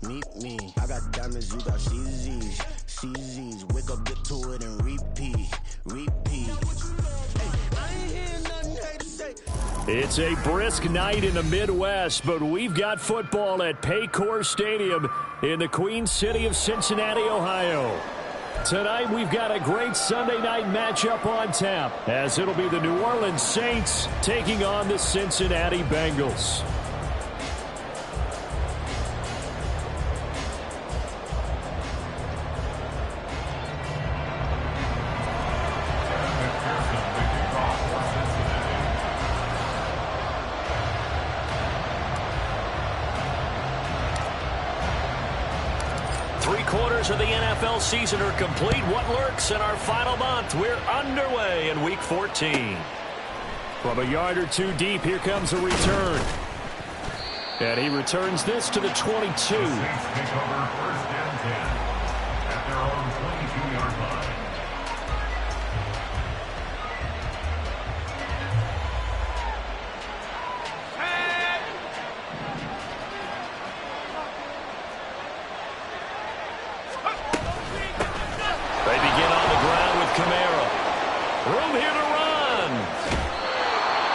Meet me. I got diamonds, you got CZs. CZs, wake up, get to it, and repeat. Repeat. Hey, I ain't hear nothing hate to say. It's a brisk night in the Midwest, but we've got football at Paycor Stadium in the Queen City of Cincinnati, Ohio. Tonight, we've got a great Sunday night matchup on tap, as it'll be the New Orleans Saints taking on the Cincinnati Bengals. Three-quarters of the NFL season are complete. What lurks in our final month? We're underway in Week 14. From a yard or two deep, here comes a return. And he returns this to the 22. The Saints take over first and 10 at their own 22-yard line. They begin on the ground with Kamara. Room here to run.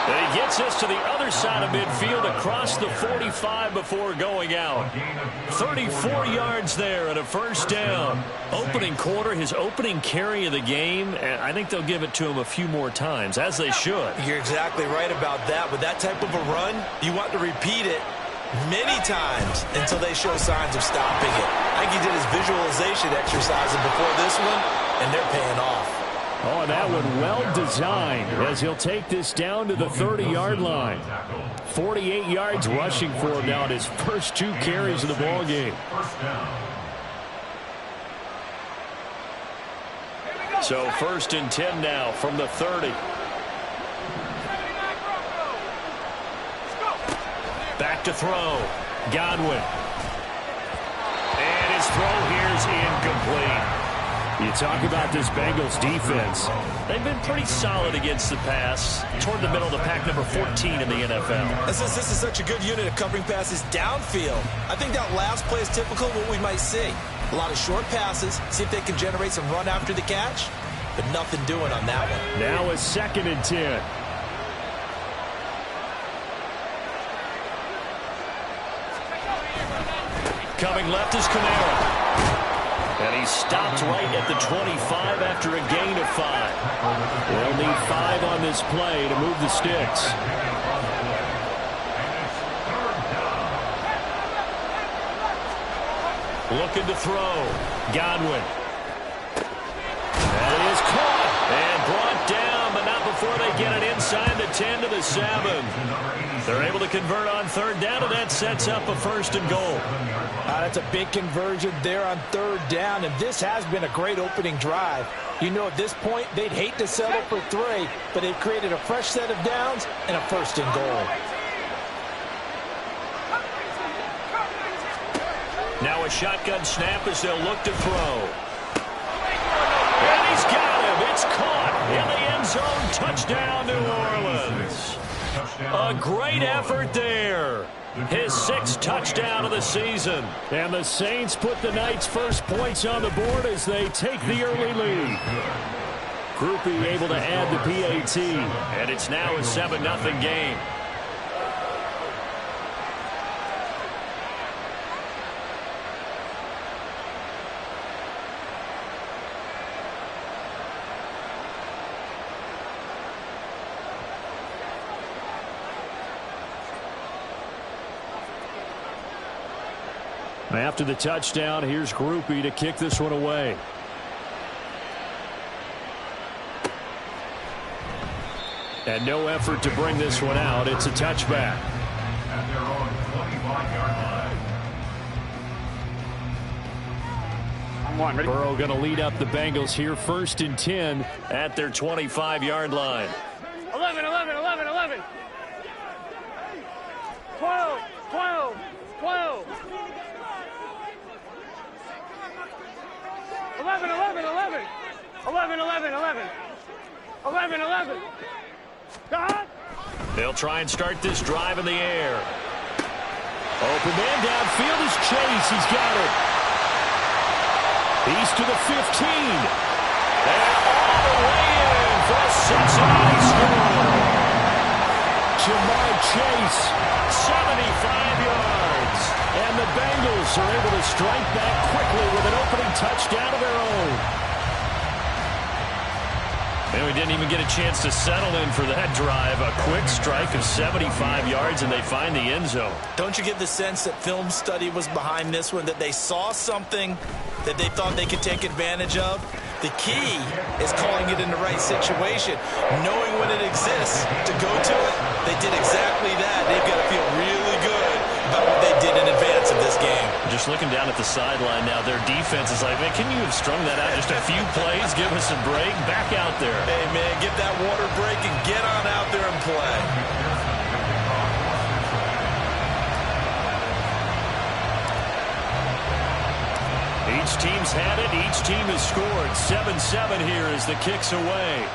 And he gets us to the other side of midfield across the 45 before going out. 34 yards there and a first down. Opening quarter, his opening carry of the game, and I think they'll give it to him a few more times, as they should. You're exactly right about that. With that type of a run, you want to repeat it many times until they show signs of stopping it. I think he did his visualization exercises before this one, and they're paying off. Oh, and that one well designed as he'll take this down to the 30-yard line. 48 yards rushing for him now in his first two carries of the ball game. So first and 10 now from the 30. Back to throw. Godwin. And his throw here is incomplete. You talk about this Bengals defense. They've been pretty solid against the pass. Toward the middle of the pack, number 14 in the NFL. Since this is such a good unit of covering passes downfield, I think that last play is typical of what we might see. A lot of short passes, see if they can generate some run after the catch, but nothing doing on that one. Now a second and 10. Coming left is Kamara. And he stopped right at the 25 after a gain of 5. They'll need 5 on this play to move the sticks. Looking to throw. Godwin. And it is caught and brought down, but not before they get it inside the 10 to the 7. They're able to convert on third down, and that sets up a first and goal. That's a big conversion there on third down, and this has been a great opening drive. You know, at this point, they'd hate to settle for 3, but they've created a fresh set of downs and a first and goal. Now a shotgun snap as they'll look to throw. And he's got him. It's caught in the end zone. Touchdown, New Orleans. A great effort there. His 6th touchdown of the season. And the Saints put the night's first points on the board as they take the early lead. Groupie able to add the PAT. And it's now a 7-0 game. After the touchdown, here's Groupie to kick this one away. And no effort to bring this one out. It's a touchback. At their own 25-yard line. Burrow going to lead up the Bengals here. First and 10 at their 25-yard line. 11, 11, 11, 11. 12, 12, 12. 11, 11, 11. 11, 11, 11. 11, 11. They'll try and start this drive in the air. Open man downfield is Chase. He's got it. He's to the 15. And all the way in for a Cincinnati score. Ja'Marr Chase, 75 yards. And the Bengals are able to strike back quickly with an opening touchdown of their own. And we didn't even get a chance to settle in for that drive. A quick strike of 75 yards, and they find the end zone. Don't you get the sense that film study was behind this one, that they saw something that they thought they could take advantage of? The key is calling it in the right situation, knowing when it exists to go to it. They did exactly that. They've got to feel really good about what they did in advance of this game. Just looking down at the sideline now, their defense is like, man, can you have strung that out just a few plays? Give us a break. Back out there. Hey, man, get that water break and get on out there and play. Each team's had it. Each team has scored. 7-7 here as the kick's away.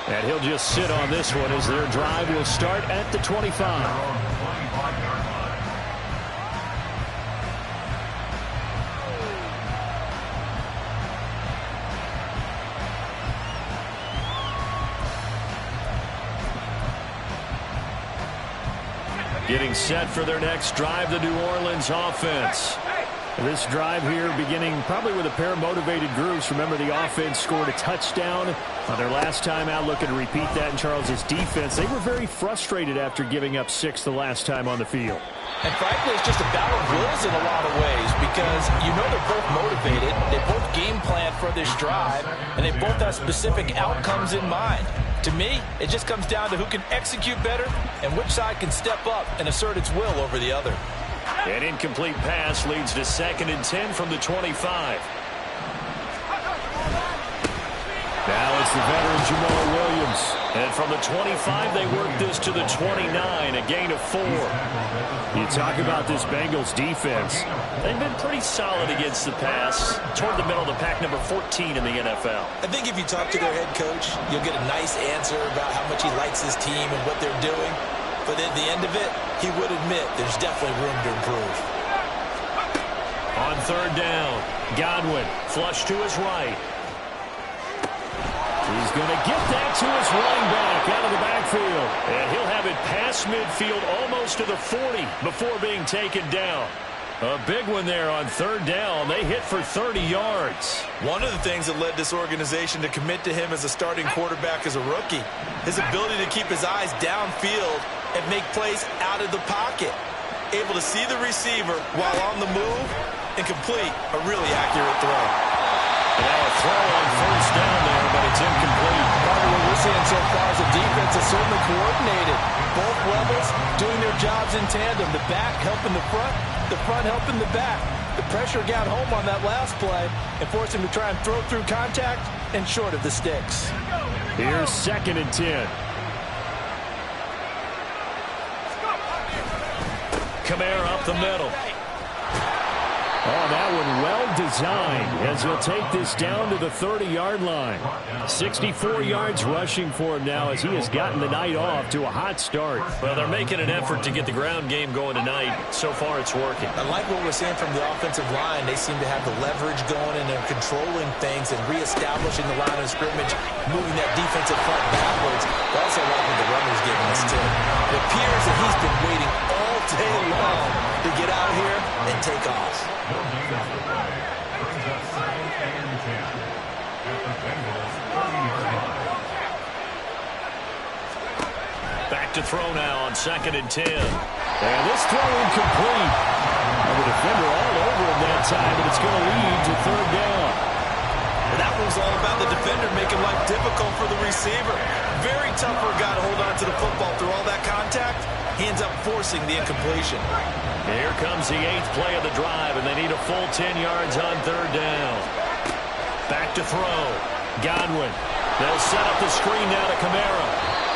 And he'll just sit on this one as their drive will start at the 25. Getting set for their next drive, the New Orleans offense. This drive here beginning probably with a pair of motivated groups. Remember, the offense scored a touchdown on their last time out. Looking to repeat that in Charles' defense. They were very frustrated after giving up 6 the last time on the field. And frankly, it's just a battle of wills in a lot of ways because you know they're both motivated. They both game plan for this drive, and they both have specific outcomes in mind. To me, it just comes down to who can execute better and which side can step up and assert its will over the other. An incomplete pass leads to 2nd and 10 from the 25. Now it's the veteran Jamal Williams. And from the 25, they work this to the 29, a gain of 4. You talk about this Bengals defense. They've been pretty solid against the pass. Toward the middle of the pack, number 14 in the NFL. I think if you talk to their head coach, you'll get a nice answer about how much he likes his team and what they're doing. But at the end of it, he would admit there's definitely room to improve. On 3rd down, Godwin flush to his right. He's going to get that to his running back out of the backfield. And he'll have it past midfield almost to the 40 before being taken down. A big one there on 3rd down. They hit for 30 yards. One of the things that led this organization to commit to him as a starting quarterback as a rookie, his ability to keep his eyes downfield and make plays out of the pocket. Able to see the receiver while on the move and complete a really accurate throw. Now a throw on 1st down there, but it's incomplete. Part of what we're seeing so far is the defense is certainly coordinated. Both levels doing their jobs in tandem. The back helping the front helping the back. The pressure got home on that last play and forced him to try and throw through contact and short of the sticks. Here's 2nd and 10. Kamara up the middle. Oh, that one well designed as he'll take this down to the 30-yard line. 64 yards rushing for him now as he has gotten the night off to a hot start. Well, they're making an effort to get the ground game going tonight. So far, it's working. I like what we're seeing from the offensive line. They seem to have the leverage going and they're controlling things and reestablishing the line of scrimmage, moving that defensive front backwards. I also like what the runner's giving us, too. It appears that he's been waiting all day long to get out here and take off. Back to throw now on 2nd and 10. And this throw incomplete. And the defender all over him that time, but it's going to lead to 3rd down. And that was all about the defender making life difficult for the receiver. Very tough for a guy to hold on to the football through all that contact. He ends up forcing the incompletion. Here comes the 8th play of the drive, and they need a full 10 yards on 3rd down. Back to throw. Godwin. They'll set up the screen now to Kamara.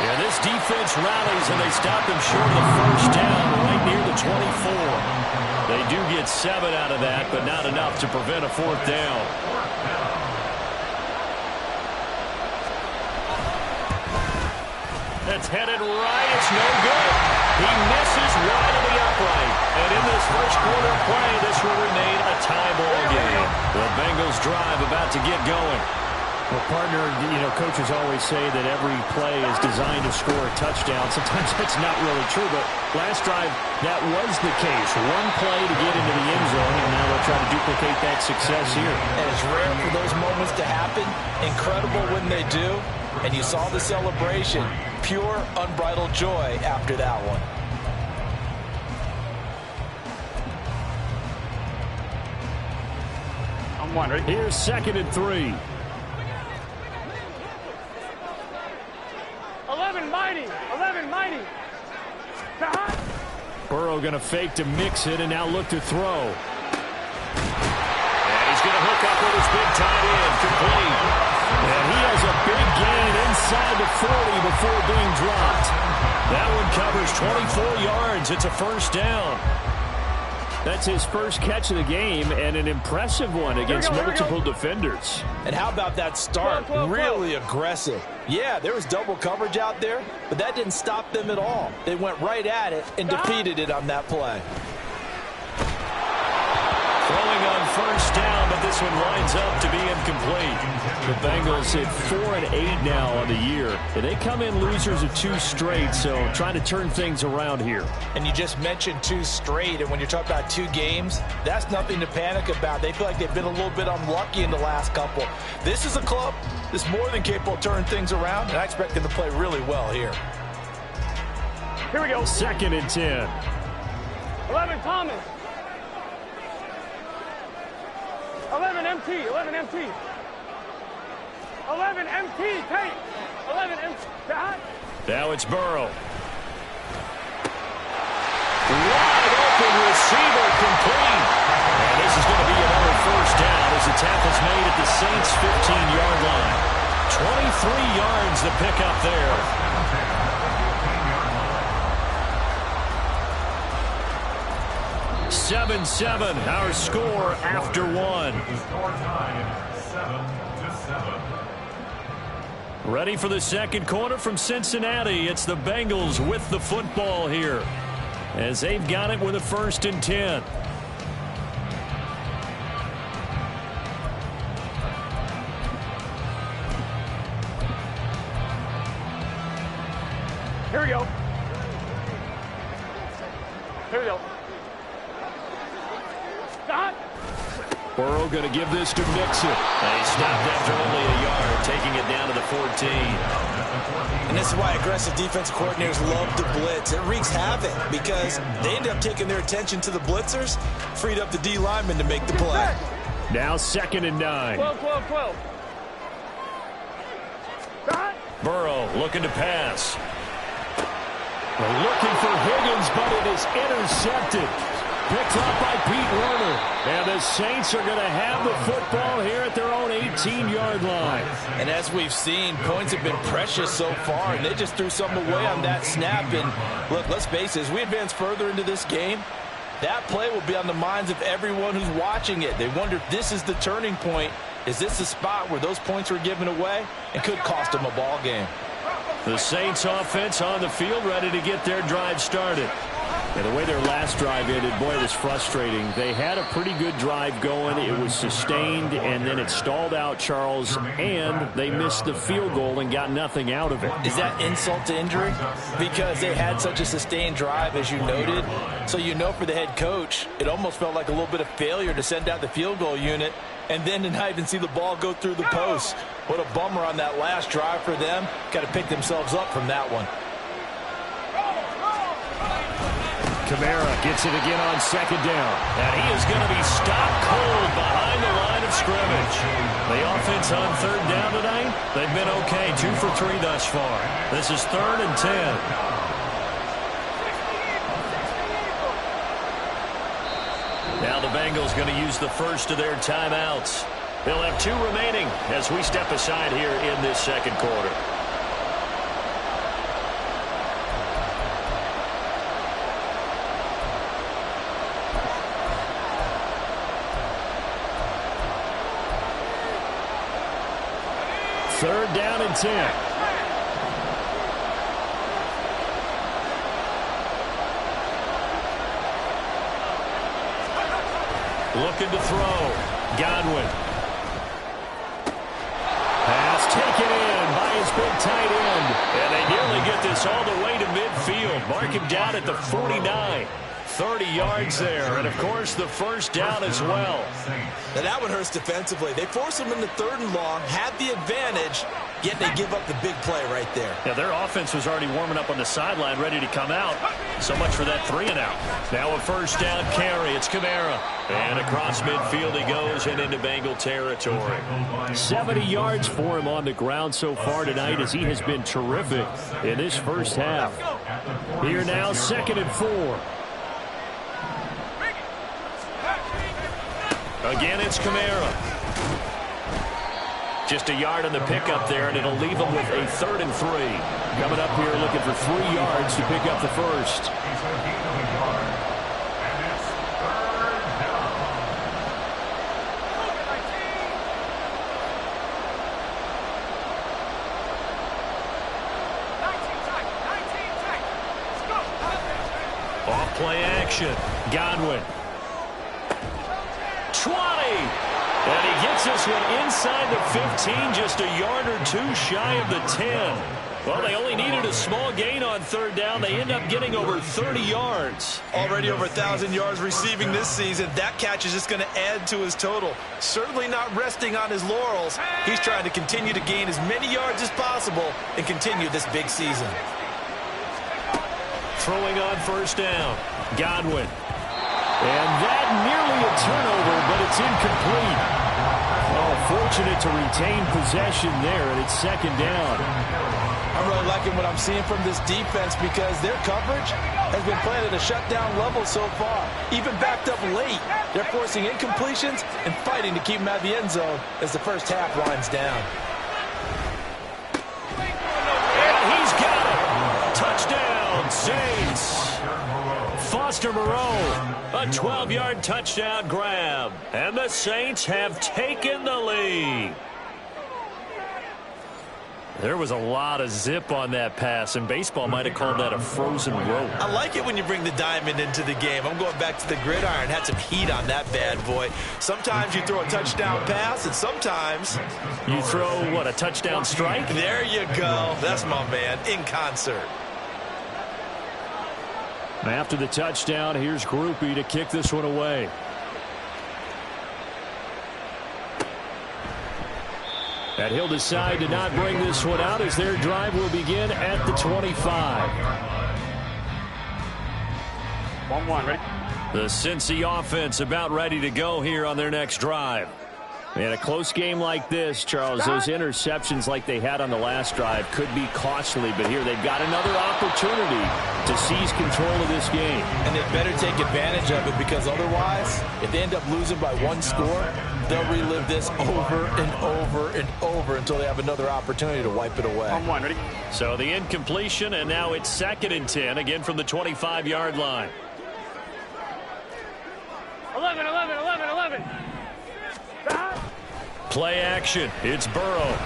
Yeah, this defense rallies, and they stop him short of the 1st down right near the 24. They do get 7 out of that, but not enough to prevent a 4th down. That's headed right. It's no good. He misses wide of the upright. Bengals drive about to get going. Well, partner, coaches always say that every play is designed to score a touchdown. Sometimes that's not really true, but last drive, that was the case. One play to get into the end zone, and now they'll try to duplicate that success here. And it's rare for those moments to happen. Incredible when they do. And you saw the celebration. Pure, unbridled joy after that one. I'm one, right? Here's 2nd and 3. 11 mighty. 11 mighty. Burrow going to fake to mix it and now look to throw. And he's going to hook up with his big tight end. Complete. And he has a big gain inside the 40 before being dropped. That one covers 24 yards. It's a first down. That's his first catch of the game, and an impressive one against multiple defenders. And how about that start? Really aggressive. Yeah, there was double coverage out there, but that didn't stop them at all. They went right at it and defeated it on that play. Throwing on first down, but this one lines up to be incomplete. The Bengals hit 4-8 now on the year. And they come in losers of 2 straight, so trying to turn things around here. And you just mentioned 2 straight, and when you're talking about 2 games, that's nothing to panic about. They feel like they've been a little bit unlucky in the last couple. This is a club that's more than capable of turning things around, and I expect them to play really well here. Here we go. 2nd and 10. 11 Thomas. 11 MT. 11 MT. 11 MT. Tate. 11 MT. Now it's Burrow. Wide open receiver, complete. And this is going to be another first down as the tackle's made at the Saints' 15-yard line. 23 yards to pick up there. 7-7, our score after 1. The score tied 7-7. Ready for the second quarter from Cincinnati. It's the Bengals with the football here, as they've got it with a 1st and 10. Here we go. Here we go. Stop. Burrow going to give this to Mixon. And he stopped after only a yard, taking it down to the 14. And this is why aggressive defensive coordinators love to blitz. It wreaks havoc because they end up taking their attention to the blitzers, freed up the D lineman to make the play. Now 2nd and 9. 12, 12, 12. Stop. Burrow looking to pass. Looking for Higgins, but it is intercepted. Picked up by Pete Werner. And the Saints are going to have the football here at their own 18-yard line. And as we've seen, points have been precious so far, and they just threw something away on that snap. And look, let's face it, as we advance further into this game, that play will be on the minds of everyone who's watching it. They wonder if this is the turning point. Is this the spot where those points were given away and could cost them a ball game? The Saints offense on the field, ready to get their drive started. And the way their last drive ended, boy, it was frustrating. They had a pretty good drive going. It was sustained, and then it stalled out, Charles, and they missed the field goal and got nothing out of it. Is that insult to injury? Because they had such a sustained drive, as you noted. So you know for the head coach, it almost felt like a little bit of failure to send out the field goal unit and then to not even see the ball go through the post. What a bummer on that last drive for them. Got to pick themselves up from that one. Kamara gets it again on 2nd down. And he is going to be stopped cold behind the line of scrimmage. The offense on 3rd down tonight, they've been okay. 2 for 3 thus far. This is 3rd and 10. Now the Bengals going to use the first of their timeouts. They'll have 2 remaining as we step aside here in this second quarter. Third down and 10. Looking to throw. Godwin. taken in by his big tight end. And they nearly get this all the way to midfield. Mark him down at the 49. 30 yards there, and of course the first down as well. Now that one hurts defensively. They force him into 3rd and long, have the advantage, yet they give up the big play right there. Yeah, their offense was already warming up on the sideline, ready to come out. So much for that 3-and-out. Now a first down carry. It's Kamara. And across midfield he goes and into Bengal territory. 70 yards for him on the ground so far tonight as he has been terrific in this first half. Here now, 2nd and 4. Again, it's Kamara. Just a yard on the pickup there, and it'll leave them with a 3rd and 3. Coming up here looking for 3 yards to pick up the first. Off play action. Godwin. 20. And he gets this one inside the 15, just a yard or 2 shy of the 10. Well, they only needed a small gain on 3rd down. They end up getting over 30 yards. Already over 1,000 yards receiving this season. That catch is just going to add to his total. Certainly not resting on his laurels. He's trying to continue to gain as many yards as possible and continue this big season. Throwing on first down. Godwin. And that nearly a turnover, but it's incomplete. Oh, fortunate to retain possession there, and it's 2nd down. I'm really liking what I'm seeing from this defense because their coverage has been played at a shutdown level so far. Even backed up late, they're forcing incompletions and fighting to keep them out of the end zone as the first half winds down. And he's got it. Touchdown, Saints. Foster Moreau, a 12-yard touchdown grab. And the Saints have taken the lead. There was a lot of zip on that pass, and baseball might have called that a frozen rope. I like it when you bring the diamond into the game. I'm going back to the gridiron. Had some heat on that bad boy. Sometimes you throw a touchdown pass, and sometimes you throw, what, a touchdown strike? There you go. That's my man, in concert. After the touchdown, here's Grupe to kick this one away. And he'll decide to not bring this one out as their drive will begin at the 25. 1-1, ready? The Cincy offense about ready to go here on their next drive. In a close game like this, Charles, those interceptions like they had on the last drive could be costly, but here they've got another opportunity to seize control of this game. And they better take advantage of it because otherwise, if they end up losing by 1 score, they'll relive this over and over and over until they have another opportunity to wipe it away. 1-1, ready? So the incompletion, and now it's 2nd and 10, again from the 25-yard line. 11. Play action. It's Burrow.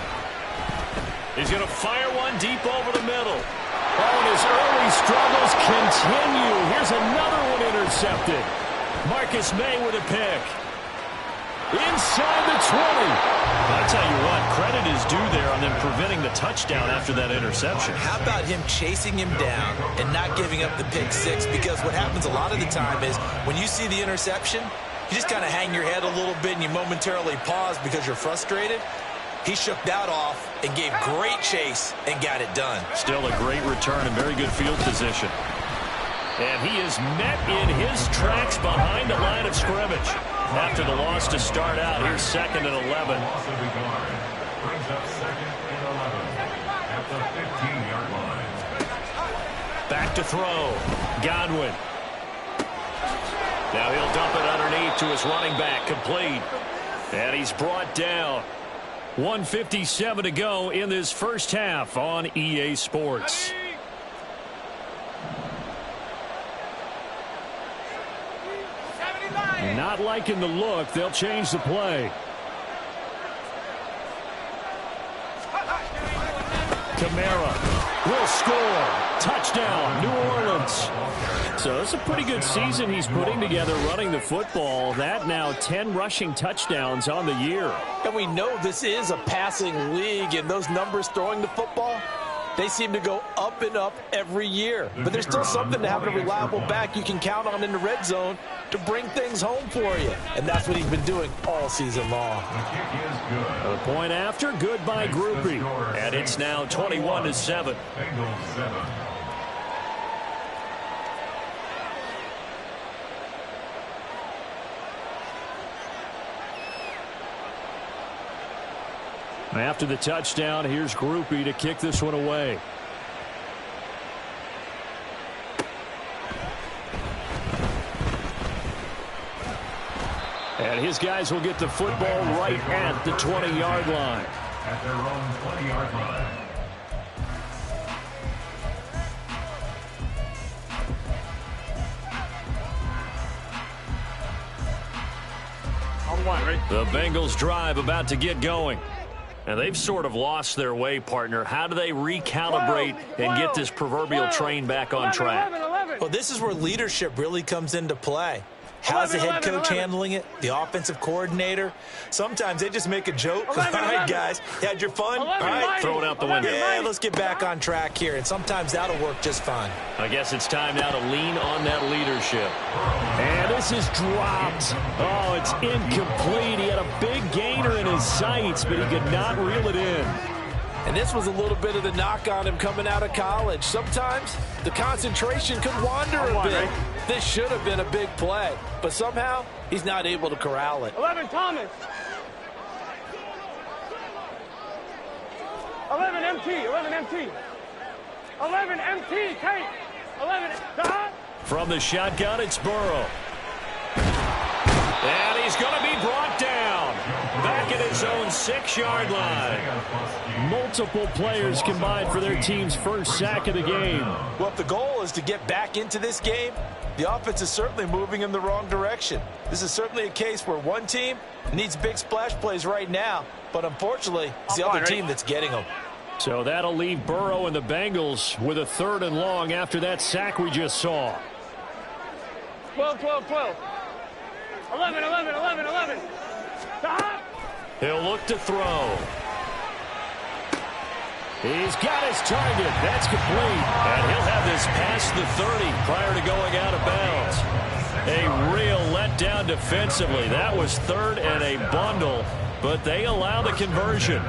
He's going to fire one deep over the middle. Oh, and his early struggles continue. Here's another one intercepted. Marcus May with a pick. Inside the 20. I'll tell you what, credit is due there on them preventing the touchdown after that interception. How about him chasing him down and not giving up the pick 6? Because what happens a lot of the time is when you see the interception, you just kind of hang your head a little bit and you momentarily pause because you're frustrated. He shook that off and gave great chase and got it done. Still a great return and very good field position. And he is met in his tracks behind the line of scrimmage. After the loss to start out, here's 2nd and 11. Brings up 2nd and 11 at the 15-yard line. Back to throw. Godwin. Now he'll dump it underneath to his running back, complete. And he's brought down. 1:57 to go in this first half on EA Sports. Not liking the look. They'll change the play. Kamara will score. Touchdown, New Orleans. So it's a pretty good season he's putting together running the football. That now 10 rushing touchdowns on the year. And we know this is a passing league, and those numbers throwing the football, they seem to go up and up every year. But there's still something to having a reliable back you can count on in the red zone to bring things home for you. And that's what he's been doing all season long. A point after, good by Groupie. And it's now 21-7. Bengals 7. After the touchdown, here's Groupie to kick this one away. And his guys will get the football right at the 20-yard line. At their own 20-yard line. The Bengals drive about to get going. And they've sort of lost their way, partner. How do they recalibrate and get this proverbial train back on track? Well, this is where leadership really comes into play. How's the head coach handling it? The offensive coordinator? Sometimes they just make a joke. All right, guys, you had your fun? All right, throw it out the window. Yeah, let's get back on track here. And sometimes that'll work just fine. I guess it's time now to lean on that leadership. And this is dropped. Oh, it's incomplete. He had a big gainer in his sights, but he could not reel it in. And this was a little bit of the knock on him coming out of college. Sometimes the concentration could wander a bit. This should have been a big play, but somehow he's not able to corral it. 11, Thomas. 11, MT. 11, MT. 11, MT. Kate. 11, Dot. From the shotgun, it's Burrow. And he's going to be brought down. Back at his own 6-yard line. Multiple players combined for their team's first sack of the game. Well, if the goal is to get back into this game, the offense is certainly moving in the wrong direction. This is certainly a case where one team needs big splash plays right now, but unfortunately, it's the other team that's getting them. So that'll leave Burrow and the Bengals with a 3rd and long after that sack we just saw. 12, 12, 12. 11, 11, 11, 11. Stop. He'll look to throw. He's got his target. That's complete. And he'll have this past the 30 prior to going out of bounds. A real letdown defensively. That was 3rd and a bundle, but they allow the conversion.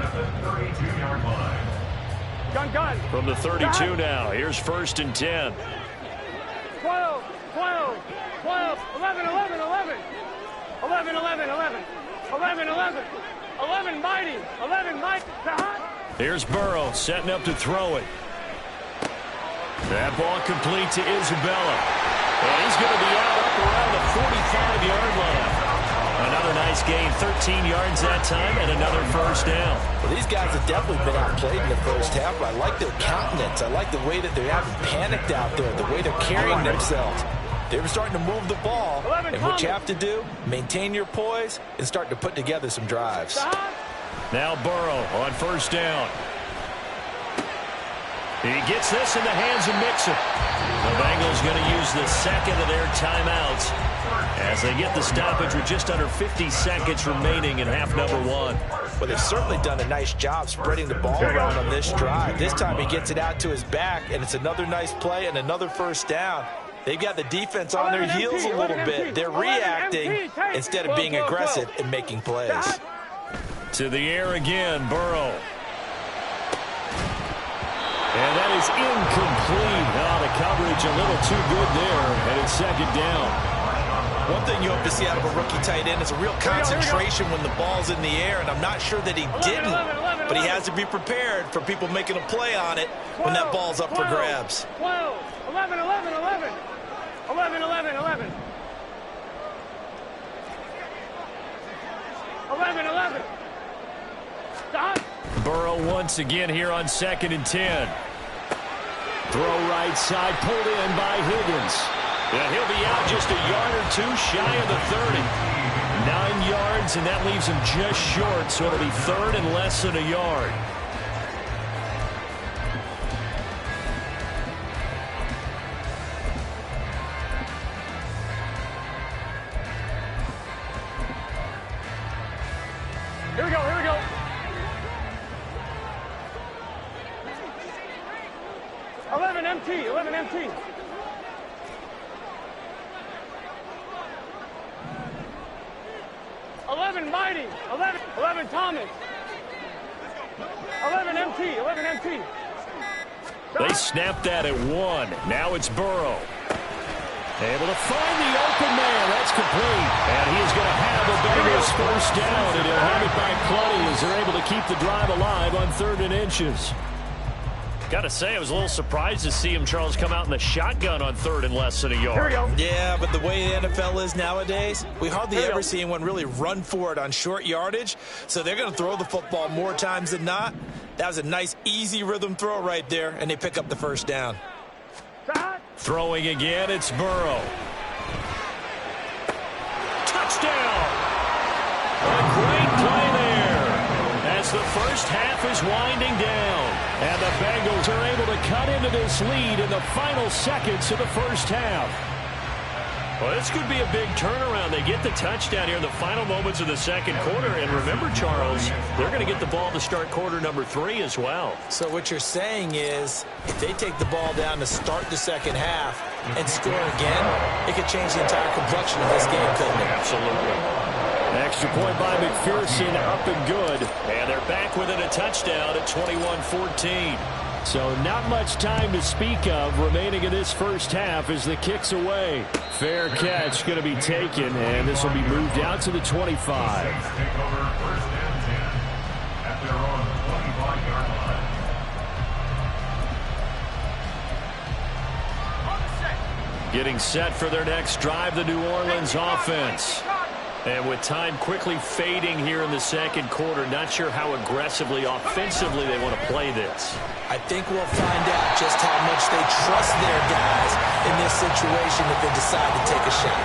Gun. From the 32 now. Here's 1st and 10. 12, 12, 12, 11, 11, 11. 11, 11, 11. 11, 11. 11, mighty. 11, mighty. Here's Burrow setting up to throw it. That ball complete to Isabella. And he's going to be out up around the 45-yard line. Another nice gain, 13 yards that time, and another 1st down. Well, these guys have definitely been outplayed in the first half, but I like their countenance. I like the way that they haven't panicked out there, the way they're carrying themselves. They were starting to move the ball, and what you have to do, maintain your poise and start to put together some drives. Now Burrow on 1st down. He gets this in the hands of Mixon. The Bengals going to use the 2nd of their timeouts as they get the stoppage with just under 50 seconds remaining in half number 1. Well, they've certainly done a nice job spreading the ball around on this drive. This time he gets it out to his back, and it's another nice play and another 1st down. They've got the defense on their heels a little bit. They're reacting instead of being aggressive and making plays. To the air again, Burrow. And that is incomplete. Oh, the coverage a little too good there, and it's 2nd down. One thing you hope to see out of a rookie tight end is a real concentration when the ball's in the air, and I'm not sure that he didn't, but he has to be prepared for people making a play on it when that ball's up for grabs. 12, 11, 11, 11. 11, 11, 11. 11, 11. Stop. Burrow once again here on 2nd and 10. Throw right side, pulled in by Higgins. And he'll be out just a yard or 2 shy of the 30. 9 yards, and that leaves him just short, so it'll be 3rd and less than a yard. Here we go, here we go. Eleven MT, 11 MT. 11 Mighty, 11 Thomas. 11 MT, 11 MT. They snapped that at 1. Now it's Burrow. Able to find the open man. That's complete. And he is going to have a Bengals first down, and he'll have it by plenty as they're able to keep the drive alive on 3rd and inches. Got to say, I was a little surprised to see him, Charles, come out in the shotgun on 3rd and less than a yard. Here we go. Yeah, but the way the NFL is nowadays, we hardly ever see anyone really run for it on short yardage. So they're going to throw the football more times than not. That was a nice, easy rhythm throw right there, and they pick up the first down. Throwing again, it's Burrow. Touchdown! A great play there as the first half is winding down. And the Bengals are able to cut into this lead in the final seconds of the first half. Well, this could be a big turnaround. They get the touchdown here in the final moments of the second quarter. And remember, Charles, they're going to get the ball to start quarter number 3 as well. So what you're saying is if they take the ball down to start the second half and score again, it could change the entire complexion of this game, couldn't it? Absolutely. Extra point by McPherson, up and good. And they're back within a touchdown at 21-14. So not much time to speak of remaining in this first half as the kick's away. Fair catch going to be taken, and this will be moved out to the 25. Take over 1st and 10 at their own 25-yard line. Getting set for their next drive, the New Orleans offense. And with time quickly fading here in the second quarter, not sure how aggressively, offensively they want to play this. I think we'll find out just how much they trust their guys in this situation if they decide to take a shot.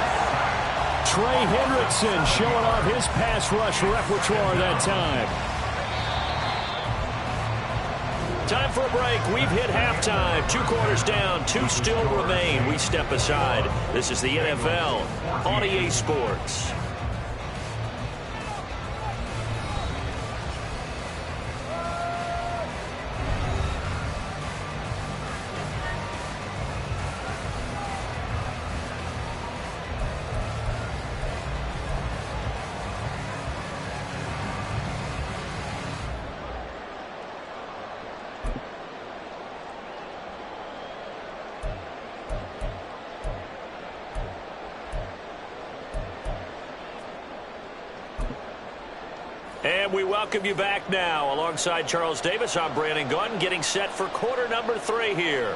Trey Hendrickson showing off his pass rush repertoire that time. Time for a break. We've hit halftime. 2 quarters down. 2 still remain. We step aside. This is the NFL on EA Sports. And we welcome you back now. Alongside Charles Davis, I'm Brandon Gunn, getting set for quarter number 3 here.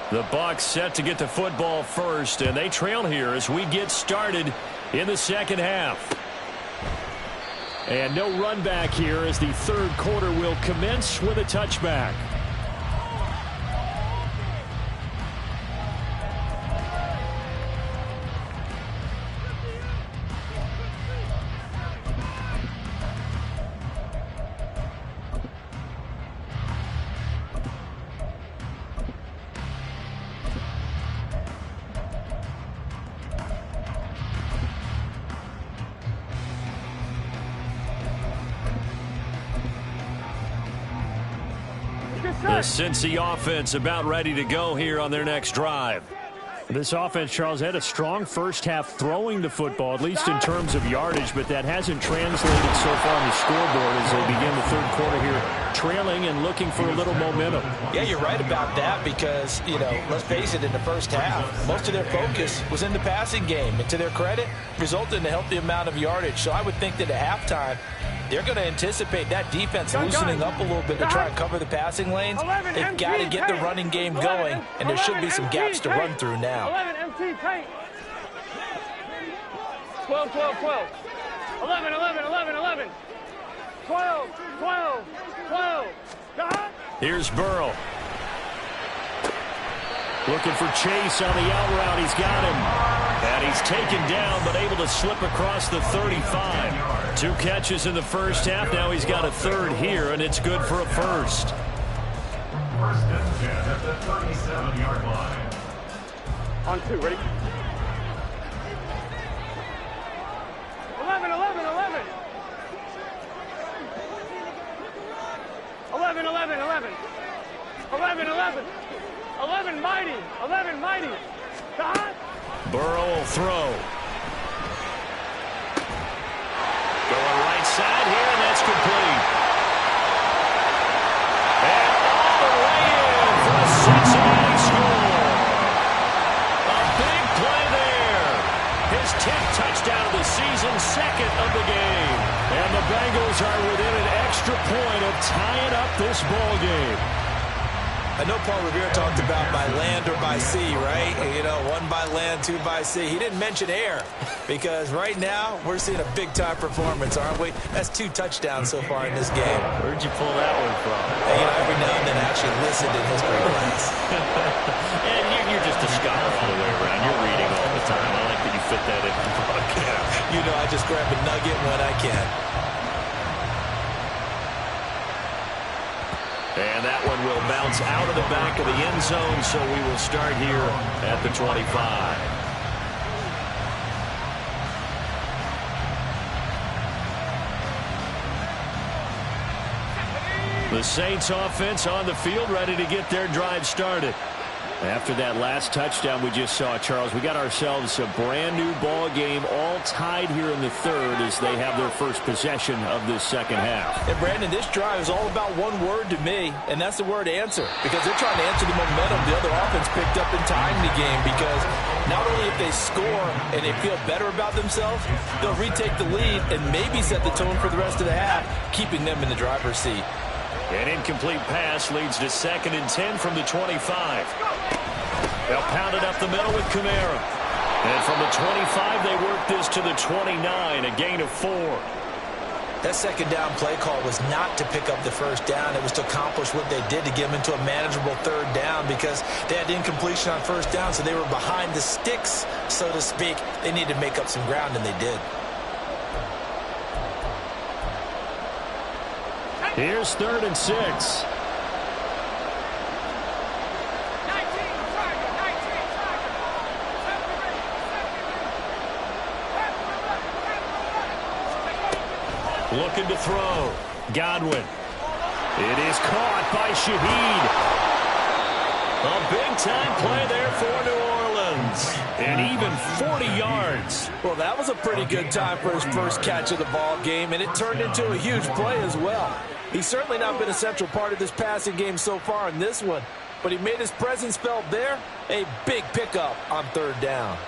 The Bucs set to get the football first, and they trail here as we get started in the second half. And no run back here as the third quarter will commence with a touchback. The Cincy offense about ready to go here on their next drive. This offense, Charles, had a strong first half throwing the football, at least in terms of yardage, but that hasn't translated so far on the scoreboard as they begin the third quarter here, trailing and looking for a little momentum. Yeah, you're right about that because, you know, let's face it, in the first half, most of their focus was in the passing game. And to their credit, resulted in a healthy amount of yardage. So I would think that at halftime, they're going to anticipate that defense loosening up a little bit to try and cover the passing lanes. They've got to get the running game going, and there should be some gaps to run through now. 11 MT paint. 12, 12, 12. 11, 11, 11, 11. 12, 12, 12. Here's Burrow. Looking for Chase on the out route. He's got him. And he's taken down, but able to slip across the 35. 2 catches in the first half. Now he's got a third here, and it's good for a first. First and 10 at the 37-yard line. On 2, ready? 11, 11, 11. 11, 11, 11. 11, 11. 11 mighty. 11 mighty. God. Burrow will throw. Going right side here, and that's complete. And all the way in for a Cincinnati score. A big play there. His 10th touchdown of the season, 2nd of the game. And the Bengals are within an extra point of tying up this ball game. I know Paul Revere talked about by land or by sea, right? You know, 1 by land, 2 by sea. He didn't mention air because right now we're seeing a big-time performance, aren't we? That's 2 touchdowns so far in this game. Where'd you pull that one from? And, you know, every now and then I actually listened in history class. And you're just a scholar all the way around. You're reading all the time. I like that you fit that in the broadcast. You know, I just grab a nugget when I can. And that one will bounce out of the back of the end zone, so we will start here at the 25. The Saints offense on the field, ready to get their drive started. After that last touchdown we just saw, Charles, we got ourselves a brand new ball game, all tied here in the third as they have their first possession of this second half. And Brandon, this drive is all about one word to me, and that's the word answer, because they're trying to answer the momentum the other offense picked up in tying the game, because not only if they score and they feel better about themselves, they'll retake the lead and maybe set the tone for the rest of the half, keeping them in the driver's seat. An incomplete pass leads to 2nd and 10 from the 25. They'll pound it up the middle with Kamara. And from the 25, they work this to the 29, a gain of 4. That second down play call was not to pick up the first down. It was to accomplish what they did to get them into a manageable third down because they had incompletion on first down, so they were behind the sticks, so to speak. They needed to make up some ground, and they did. Here's 3rd and 6. Looking to throw. Godwin. It is caught by Shaheed. A big-time play there for New Orleans. And even 40 yards. Well, that was a pretty good time for his first catch of the ball game, and it turned into a huge play as well. He's certainly not been a central part of this passing game so far in this one, but he made his presence felt there. A big pickup on 3rd down.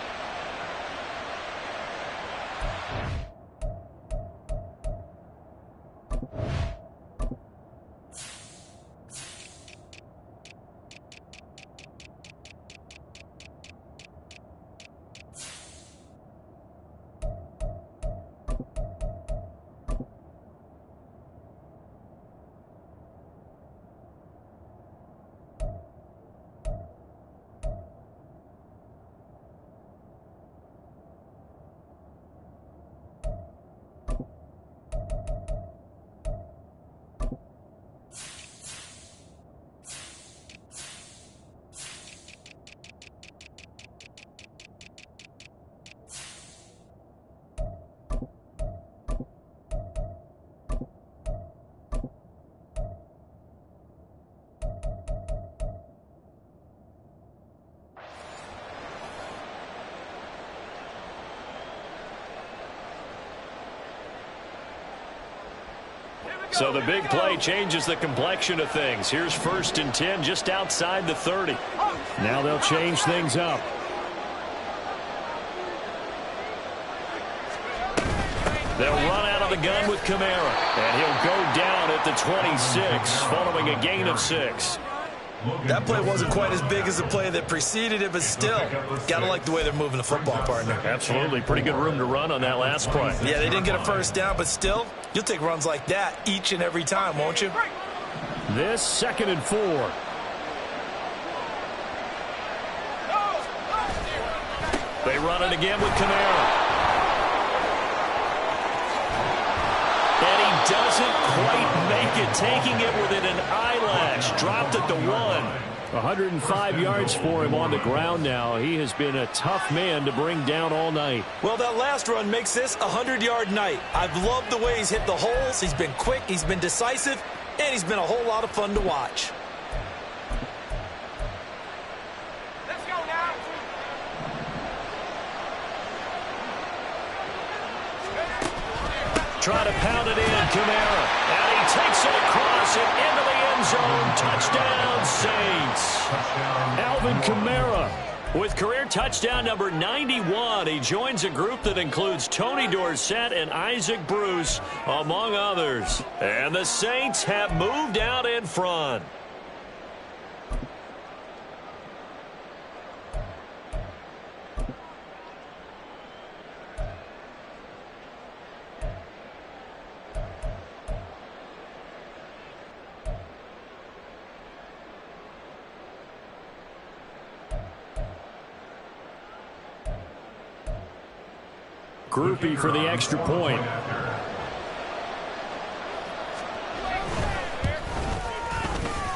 So the big play changes the complexion of things. Here's 1st and 10 just outside the 30. Now they'll change things up. They'll run out of the gun with Kamara. And he'll go down at the 26 following a gain of 6. That play wasn't quite as big as the play that preceded it, but still, gotta like the way they're moving the football, partner. Absolutely. Pretty good room to run on that last play. Yeah, they didn't get a first down, but still, you'll take runs like that each and every time, won't you? This 2nd and 4. They run it again with Kamara. And he doesn't quite make it, taking it within an eyelash. Dropped at the 1. 105 yards for him on the ground now. He has been a tough man to bring down all night. Well, that last run makes this a 100-yard night. I've loved the way he's hit the holes. He's been quick, he's been decisive, and he's been a whole lot of fun to watch. Let's go now. Try to pound it in, Kamara. And he takes it across and into the end zone. Touchdown, Saints. Alvin Kamara with career touchdown number 91. He joins a group that includes Tony Dorsett and Isaac Bruce, among others. And the Saints have moved out in front. Groupie for the extra point.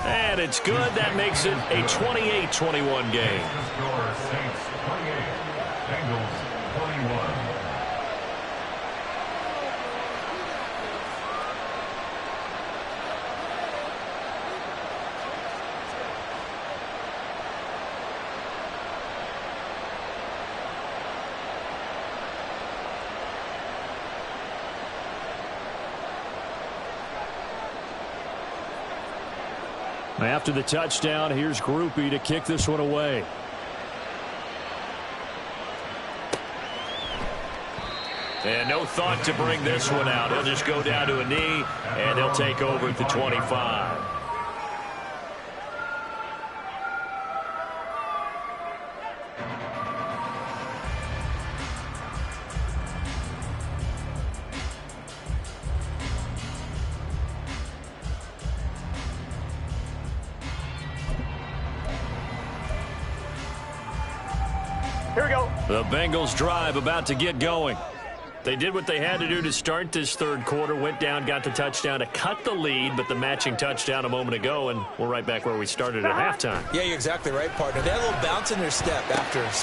And it's good. That makes it a 28-21 game. Score Saints 28, Bengals 21. After the touchdown, here's Groupie to kick this one away. And no thought to bring this one out. He'll just go down to a knee, and he'll take over at the 25. Here we go. The Bengals drive about to get going. They did what they had to do to start this third quarter, went down, got the touchdown to cut the lead, but the matching touchdown a moment ago, and we're right back where we started at halftime. Yeah, you're exactly right, partner. They had a little bounce in their step after. And a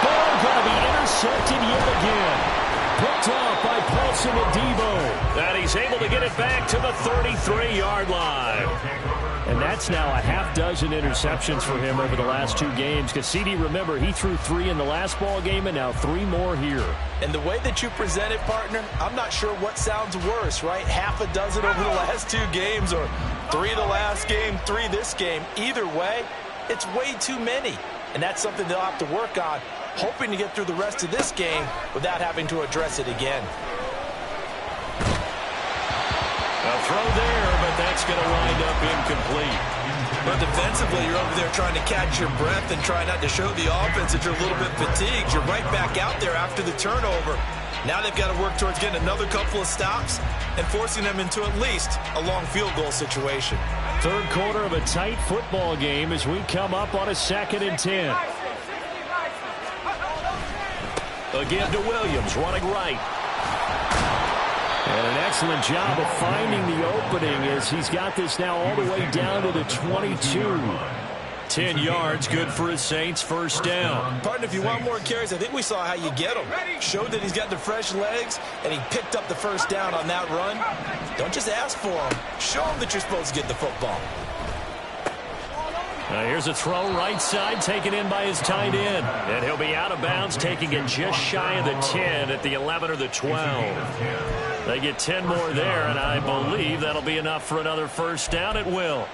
ball going to be intercepted yet again. Picked off by Paulson Adebo. And he's able to get it back to the 33-yard line. And that's now a half dozen interceptions for him over the last 2 games. Because CD, remember, he threw 3 in the last ball game and now 3 more here. And the way that you present it, partner, I'm not sure what sounds worse, right? Half a dozen over the last 2 games or 3 the last game, 3 this game. Either way, it's way too many. And that's something they'll have to work on, hoping to get through the rest of this game without having to address it again. A throw there, but that's going to wind up incomplete. But defensively, you're over there trying to catch your breath and try not to show the offense that you're a little bit fatigued. You're right back out there after the turnover. Now they've got to work towards getting another couple of stops and forcing them into at least a long field goal situation. Third quarter of a tight football game as we come up on a 2nd and 10. Again to Williams, running right. And an excellent job of finding the opening as he's got this now all the way down to the 22. 10 yards, good for his Saints, first down. Partner, if you want more carries, I think we saw how you get them. Showed that he's got the fresh legs, and he picked up the first down on that run. Don't just ask for them. Show them that you're supposed to get the football. Here's a throw right side, taken in by his tight end. And he'll be out of bounds, taking it just shy of the 10 at the 11 or the 12. They get 10 more there, and I believe that'll be enough for another first down. It will.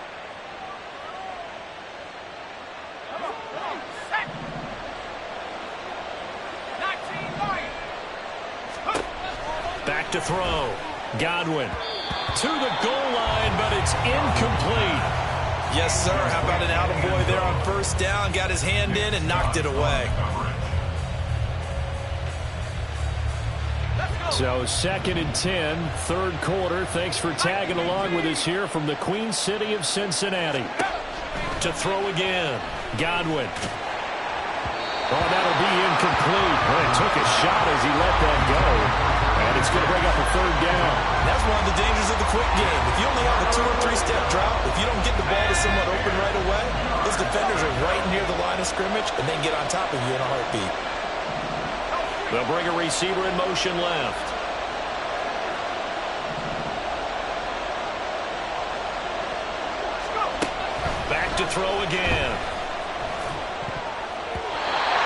Back to throw. Godwin to the goal line, but it's incomplete. Yes, sir. How about an attaboy there on first down? Got his hand in and knocked it away. So 2nd and 10, third quarter. Thanks for tagging along with us here from the Queen City of Cincinnati. To throw again. Godwin. Oh, that'll be incomplete. Well, he took a shot as he let that go. And it's going to bring up a third down. That's one of the dangers of the quick game. If you only have a 2- or 3-step drop, if you don't get the ball to someone open right away, those defenders are right near the line of scrimmage and then get on top of you in a heartbeat. They'll bring a receiver in motion left. Back to throw again.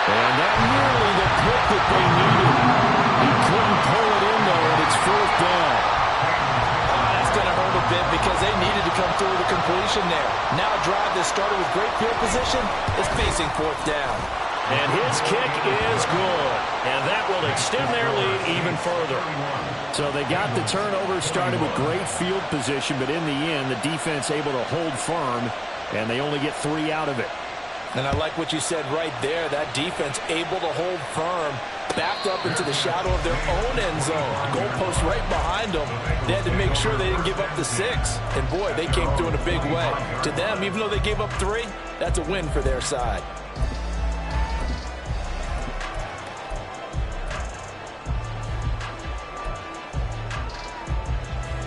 And that nearly the pick that they needed. He couldn't pull it in, though, and it's fourth down. That's going to hurt a bit because they needed to come through with a completion there. Now a drive that started with great field position is facing fourth down. And his kick is good. And that will extend their lead even further. So they got the turnover started with great field position, but in the end, the defense able to hold firm, and they only get 3 out of it. And I like what you said right there. That defense able to hold firm, backed up into the shadow of their own end zone. Goalpost right behind them. They had to make sure they didn't give up the 6. And, boy, they came through in a big way. To them, even though they gave up 3, that's a win for their side.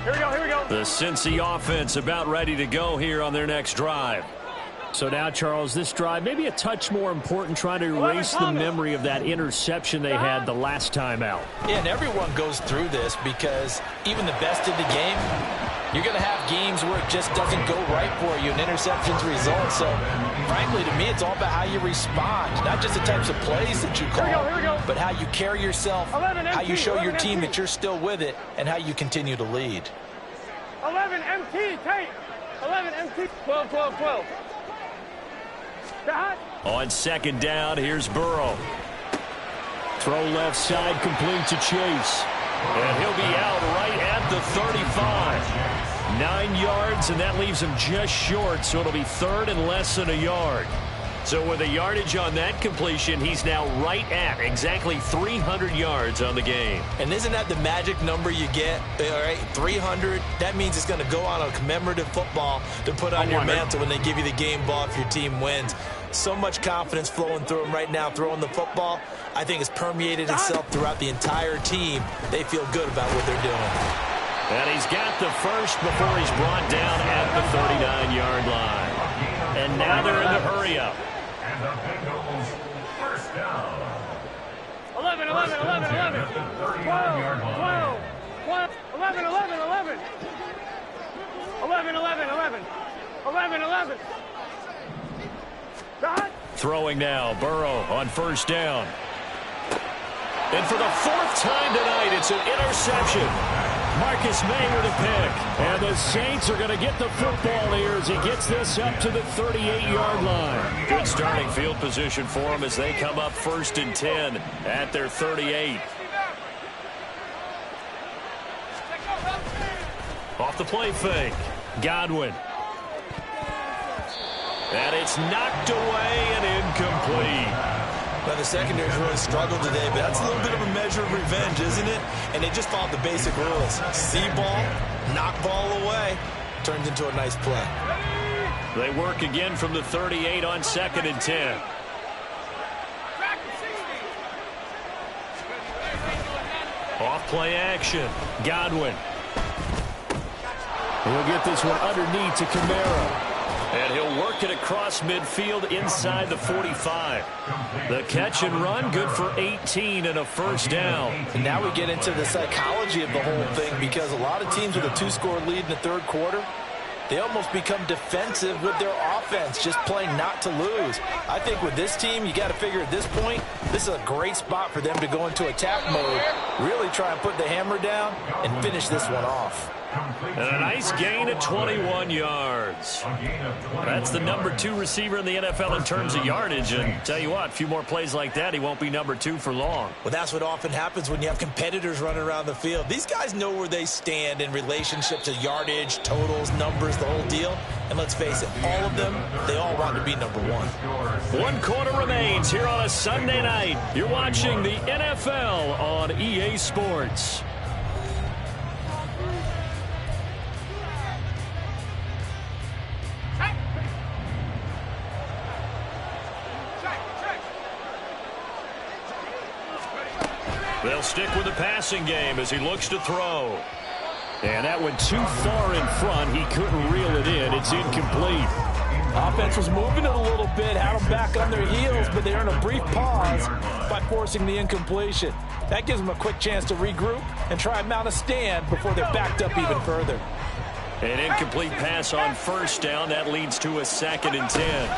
Here we go, here we go. The Cincy offense about ready to go here on their next drive. So now, Charles, this drive maybe a touch more important, trying to erase the memory of that interception they had the last time out. Yeah, and everyone goes through this because even the best in the game, you're going to have games where it just doesn't go right for you and interceptions result. So, frankly, to me, it's all about how you respond, not just the types of plays that you call, but how you carry yourself, how you show your team that you're still with it, and how you continue to lead. 11 MT, Tate. 11 MT, 12, 12, 12. On second down, here's Burrow. Throw left side, complete to Chase. And he'll be out right at the 35. 9 yards, and that leaves him just short, so it'll be third and less than a yard. So with the yardage on that completion, he's now right at exactly 300 yards on the game. And isn't that the magic number you get? All right, 300. That means it's going to go on a commemorative football to put on your mantle when they give you the game ball if your team wins. So much confidence flowing through him right now, throwing the football. I think it's permeated itself throughout the entire team. They feel good about what they're doing. And he's got the first before he's brought down at the 39-yard line. And now they're in the hurry-up. And the Bengals first down. 11, 11, 11, 11. 12, 12, 12, 11, 11, 11. 11, 11, 11. 11, 11. Throwing now, Burrow on first down. And for the 4th time tonight, it's an interception. Marcus May with a pick. And the Saints are going to get the football here as he gets this up to the 38-yard line. Good starting field position for them as they come up 1st and 10 at their 38. Off the play fake. Godwin. And it's knocked away and incomplete. Well, the secondary's really struggled today, but that's a little bit of a measure of revenge, isn't it? And they just followed the basic rules. See ball, knock ball away, turns into a nice play. They work again from the 38 on 2nd and 10. Off play action. Godwin. We'll get this one underneath to Kamara. And he'll work it across midfield inside the 45. The catch and run, good for 18 and a first down. And now we get into the psychology of the whole thing because a lot of teams with a 2-score lead in the 3rd quarter, they almost become defensive with their offense, just playing not to lose. I think with this team, you got to figure at this point, this is a great spot for them to go into attack mode, really try and put the hammer down and finish this one off. And a nice gain of 21 yards. That's the number 2 receiver in the NFL in terms of yardage. And tell you what, a few more plays like that, he won't be number 2 for long. Well, that's what often happens when you have competitors running around the field. These guys know where they stand in relationship to yardage, totals, numbers, the whole deal. And let's face it, all of them, they all want to be number 1. 1 quarter remains here on a Sunday night. You're watching the NFL on EA Sports. They'll stick with the passing game as he looks to throw. And that went too far in front. He couldn't reel it in. It's incomplete. Offense was moving it a little bit, had them back on their heels, but they earned a brief pause by forcing the incompletion. That gives them a quick chance to regroup and try and mount a stand before they're backed up even further. An incomplete pass on first down. That leads to a 2nd and 10.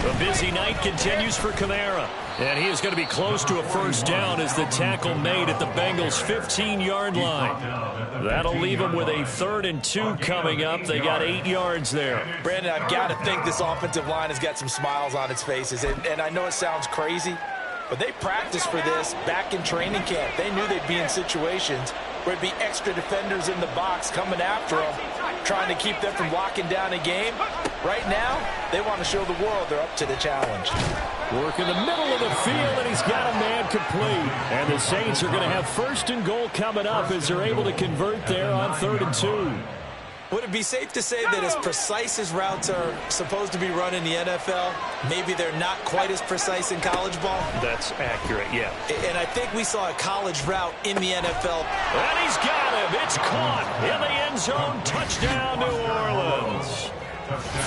A busy night continues for Kamara. And he is going to be close to a first down as the tackle made at the Bengals' 15-yard line. That'll leave them with a 3rd and 2 coming up. They got 8 yards there. Brandon, I've got to think this offensive line has got some smiles on its faces. And I know it sounds crazy, but they practiced for this back in training camp. They knew they'd be in situations where it'd be extra defenders in the box coming after them, trying to keep them from locking down a game. Right now, they want to show the world they're up to the challenge. Work in the middle of the field, and he's got a man complete. And the Saints are going to have 1st and goal coming up as they're able to convert there on 3rd and 2. Would it be safe to say that as precise as routes are supposed to be run in the NFL, maybe they're not quite as precise in college ball? That's accurate, yeah. And I think we saw a college route in the NFL. And he's got him. It's caught in the end zone. Touchdown, New Orleans.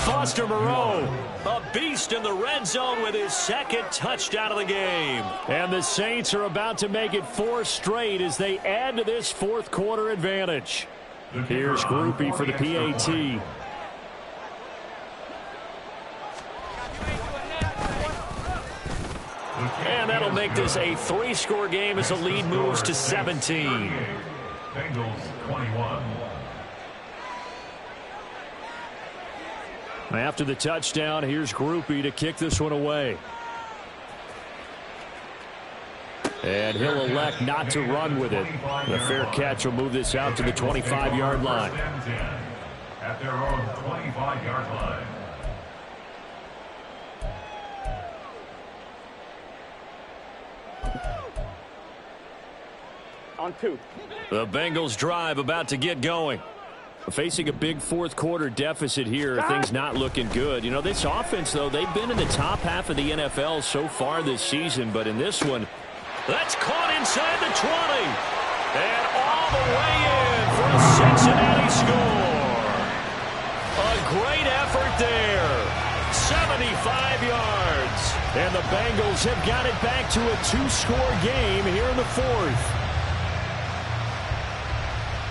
Foster Moreau, a beast in the red zone with his 2nd touchdown of the game. And the Saints are about to make it 4 straight as they add to this 4th quarter advantage. Here's Grupe for the PAT. And that'll make this a 3-score game as the lead moves to 17. Bengals 21. After the touchdown, here's Grupe to kick this one away. And he'll elect not to run with it. The fair catch will move this out to the 25-yard line. At their own 25-yard line. On 2. The Bengals drive about to get going. Facing a big 4th quarter deficit here, things not looking good. You know, this offense, though, they've been in the top half of the NFL so far this season, but in this one, that's caught inside the 20. And all the way in for a Cincinnati score. A great effort there. 75 yards. And the Bengals have got it back to a 2-score game here in the 4th.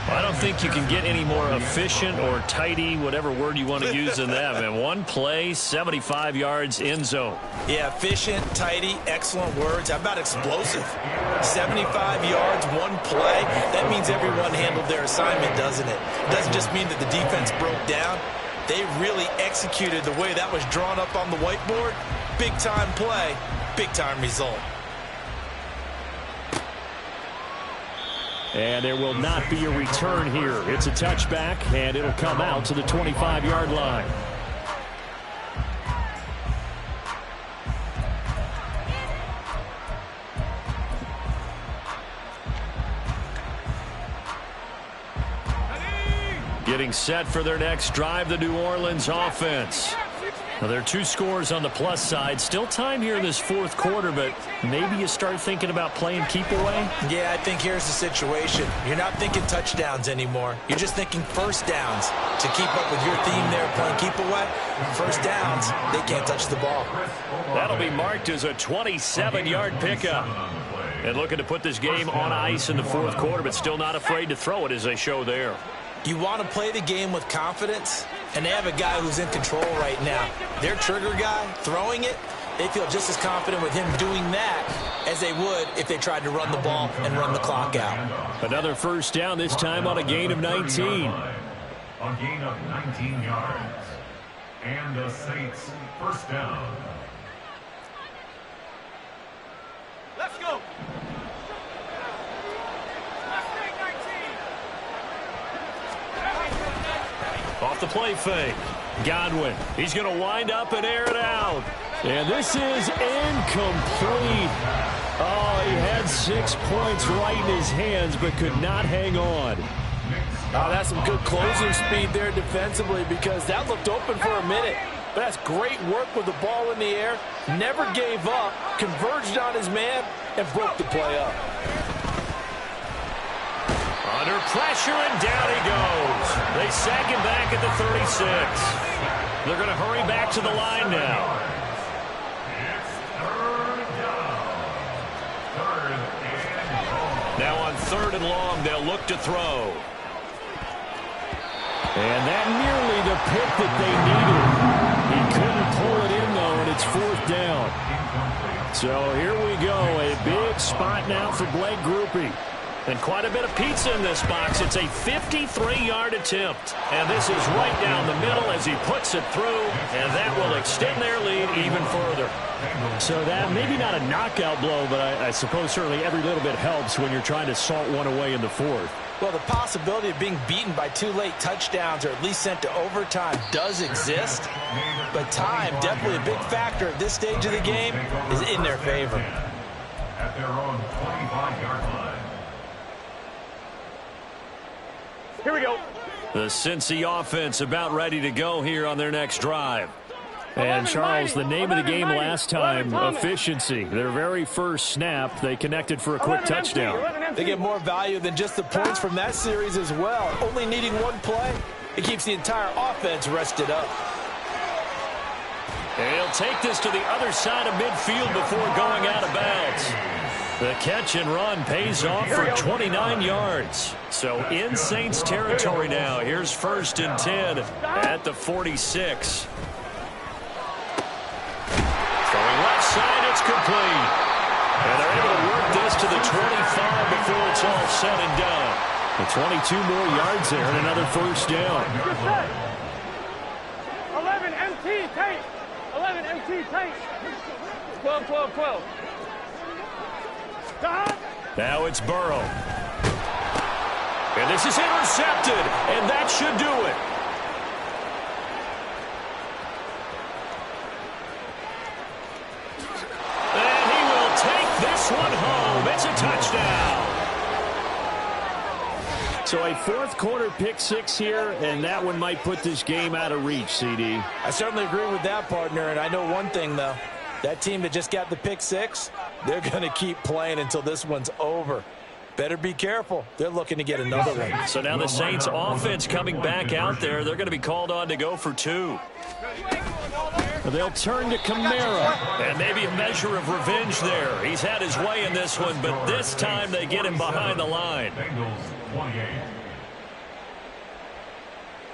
I don't think you can get any more efficient or tidy, whatever word you want to use in that, man. 1 play, 75 yards, end zone. Yeah, efficient, tidy, excellent words. How about explosive? 75 yards, 1 play. That means everyone handled their assignment, doesn't it? It doesn't just mean that the defense broke down. They really executed the way that was drawn up on the whiteboard. Big-time play, big-time result. And there will not be a return here. It's a touchback, and it'll come out to the 25-yard line. Getting set for their next drive, the New Orleans offense. Well, there are 2 scores on the plus side. Still time here in this 4th quarter, but maybe you start thinking about playing keep away? Yeah, I think here's the situation. You're not thinking touchdowns anymore. You're just thinking first downs. To keep up with your theme there, playing keep away, first downs, they can't touch the ball. That'll be marked as a 27-yard pickup. And looking to put this game on ice in the 4th quarter, but still not afraid to throw it as they show there. You want to play the game with confidence, and they have a guy who's in control right now. Their trigger guy, throwing it, they feel just as confident with him doing that as they would if they tried to run the ball and run the clock out. Another first down, this time on a gain of 19. A gain of 19 yards. And the Saints first down. Let's go. Off the play fake. Godwin. He's going to wind up and air it out. And this is incomplete. Oh, he had 6 points right in his hands, but could not hang on. Oh, that's some good closing speed there defensively because that looked open for a minute. But that's great work with the ball in the air. Never gave up, converged on his man, and broke the play up. Under pressure, and down he goes. They sack him back at the 36. They're going to hurry back to the line now. Now on 3rd and long, they'll look to throw. And that nearly the pick that they needed. He couldn't pull it in, though, and it's 4th down. So here we go, a big spot now for Blake Grupe. And quite a bit of pizza in this box. It's a 53-yard attempt. And this is right down the middle as he puts it through, and that will extend their lead even further. So that maybe not a knockout blow, but I suppose certainly every little bit helps when you're trying to salt one away in the 4th. Well, the possibility of being beaten by 2 late touchdowns or at least sent to overtime does exist. But time, definitely a big factor at this stage of the game, is in their favor. At their own 25-yard line. Here we go. The Cincy offense about ready to go here on their next drive. And, Charles, the name of the game last time, efficiency. Their very first snap, they connected for a quick touchdown. They get more value than just the points from that series as well. Only needing 1 play, it keeps the entire offense rested up. He'll take this to the other side of midfield before going out of bounds. The catch and run pays off for 29 yards. So in Saints territory now. Here's 1st and 10 at the 46. Going left side, it's complete. And they're able to work this to the 25 before it's all said and done. The 22 more yards there and another 1st down. 11 MT tape. 11 MT tape. 12, 12, 12. Now it's Burrow. And this is intercepted, and that should do it. And he will take this one home. It's a touchdown. So a 4th quarter pick 6 here, and that one might put this game out of reach, CD. I certainly agree with that, partner, and I know one thing, though. That team that just got the pick 6, they're going to keep playing until this one's over. Better be careful. They're looking to get another one. So now the Saints offense coming back out there. They're going to be called on to go for 2. They'll turn to Kamara. And maybe a measure of revenge there. He's had his way in this one, but this time they get him behind the line.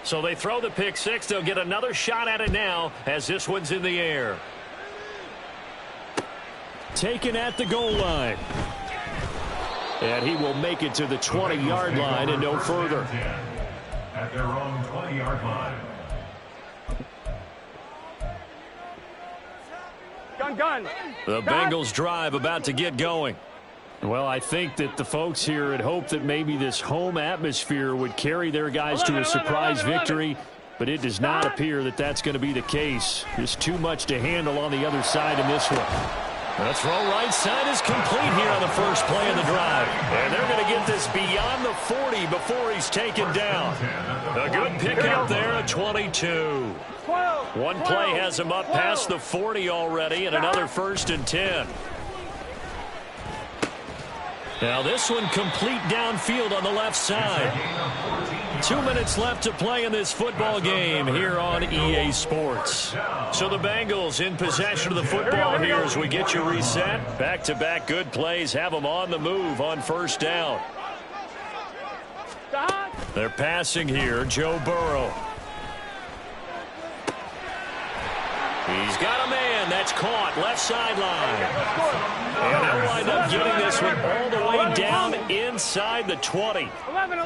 So they throw the pick 6. They'll get another shot at it now as this one's in the air. Taken at the goal line. And he will make it to the 20-yard line and no further. At their own 20-yard line. Gun. The Bengals drive about to get going. Well, I think that the folks here had hoped that maybe this home atmosphere would carry their guys to a surprise victory, but it does not appear that that's going to be the case. Just too much to handle on the other side in this one. The throw right side is complete here on the first play of the drive. And they're going to get this beyond the 40 before he's taken down. A good pickup there at 22. One play has him up past the 40 already, and another 1st and 10. Now this one complete downfield on the left side. 2 minutes left to play in this football game here on EA Sports. So the Bengals in possession of the football here as we get you reset. Back-to-back good plays have them on the move on 1st down. They're passing here, Joe Burrow. He's got a man that's caught left sideline. And they'll wind up getting this one all the way down inside the 20. 11.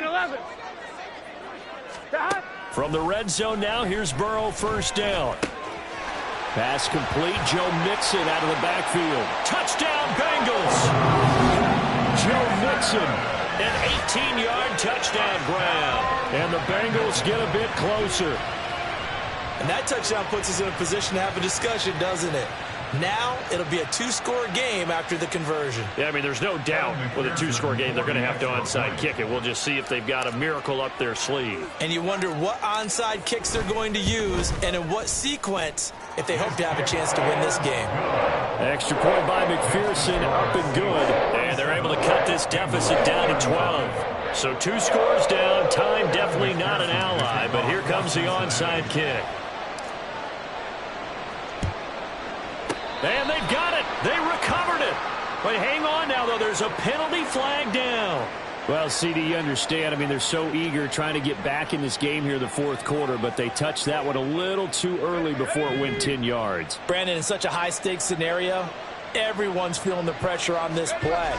11. From the red zone now, here's Burrow 1st down. Pass complete. Joe Mixon out of the backfield. Touchdown, Bengals. Joe Mixon. An 18-yard touchdown grab. And the Bengals get a bit closer. And that touchdown puts us in a position to have a discussion, doesn't it? Now it'll be a 2-score game after the conversion. Yeah, I mean, there's no doubt with a 2-score game they're going to have to onside kick it. We'll just see if they've got a miracle up their sleeve. And you wonder what onside kicks they're going to use and in what sequence if they hope to have a chance to win this game. Extra point by McPherson, up and good. And they're able to cut this deficit down to 12. So 2 scores down. Time definitely not an ally, but here comes the onside kick. And they've got it. They recovered it. But hang on now, though. There's a penalty flag down. Well, CD, you understand. I mean, they're so eager trying to get back in this game here in the fourth quarter, but they touched that one a little too early before it went 10 yards. Brandon, in such a high-stakes scenario, everyone's feeling the pressure on this play.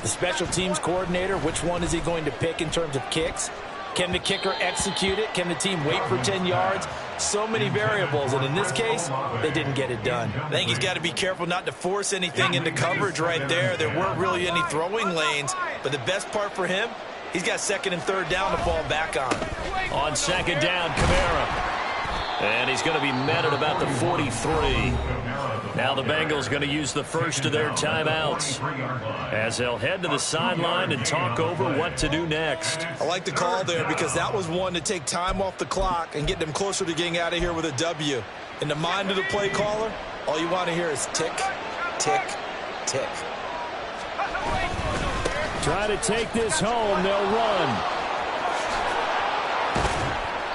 The special teams coordinator, which one is he going to pick in terms of kicks? Can the kicker execute it? Can the team wait for 10 yards? So many variables, and in this case, they didn't get it done. I think he's got to be careful not to force anything into coverage right there. There weren't really any throwing lanes, but the best part for him, he's got 2nd and 3rd down to fall back on. On 2nd down, Kamara. And he's going to be met at about the 43. Now the Bengals going to use the first of their timeouts as they'll head to the sideline and talk over what to do next. I like the call there because that was one to take time off the clock and get them closer to getting out of here with a W. In the mind of the play caller, all you want to hear is tick, tick, tick. Try to take this home. They'll run.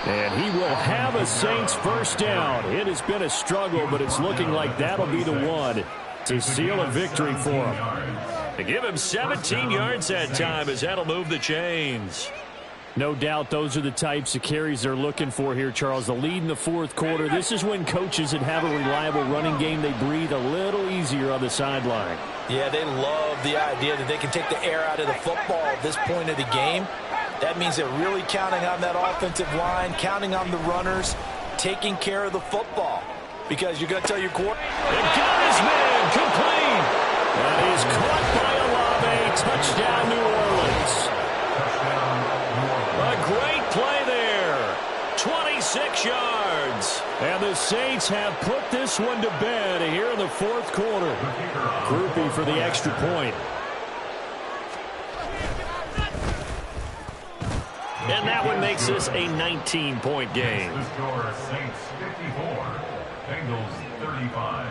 And he will have a Saints first down. It has been a struggle, but it's looking like that'll be the one to seal a victory for him. They give him 17 yards that time as that'll move the chains. No doubt those are the types of carries they're looking for here, Charles. The lead in the fourth quarter. This is when coaches that have a reliable running game, they breathe a little easier on the sideline. Yeah, they love the idea that they can take the air out of the football at this point of the game. That means they're really counting on that offensive line, counting on the runners, taking care of the football. Because you're going to tell your quarterback. They got his man complete. That is caught by Olave. Touchdown, New Orleans. A great play there. 26 yards. And the Saints have put this one to bed here in the fourth quarter. Groupie for the extra point. And that one makes this a 19-point game. The score, Saints 54, Bengals 35.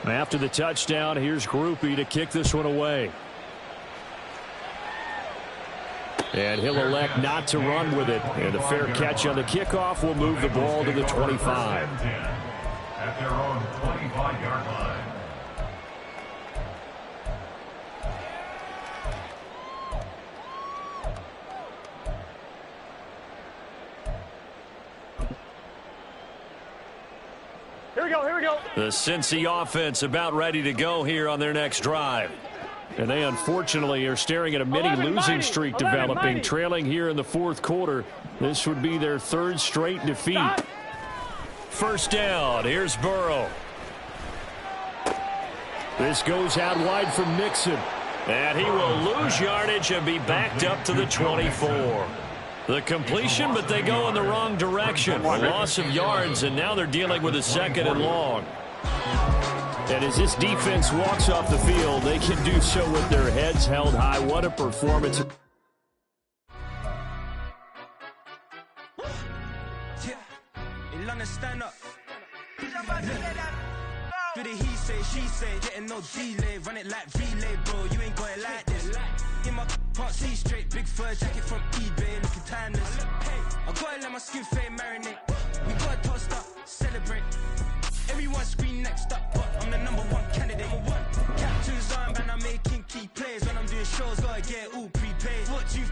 After the touchdown, here's Groupie to kick this one away. And he'll elect not to run with it. And a fair catch on the kickoff will move the ball to the 25. At their own 25-yard line. Here we go. The Cincy offense about ready to go here on their next drive. And they unfortunately are staring at a mini-losing streak developing, trailing here in the fourth quarter. This would be their 3rd straight defeat. First down, here's Burrow. This goes out wide from Mixon. And he will lose yardage and be backed up to the 24. The completion, but they go in the wrong direction. A loss of yards, and now they're dealing with a 2nd and long. And as this defense walks off the field, they can do so with their heads held high. What a performance. Stand up. Do the he say, she say, getting no delay, run it like relay, bro. You ain't got it like this. In my can't see straight, big fur jacket from eBay, looking timeless. Hey, I gotta let my skin fade marinate. We gotta toast up, celebrate. Everyone scream next up, but I'm the #1 candidate. Captain's arm, and I'm making key plays when I'm doing shows. Gotta get all prepaid. What you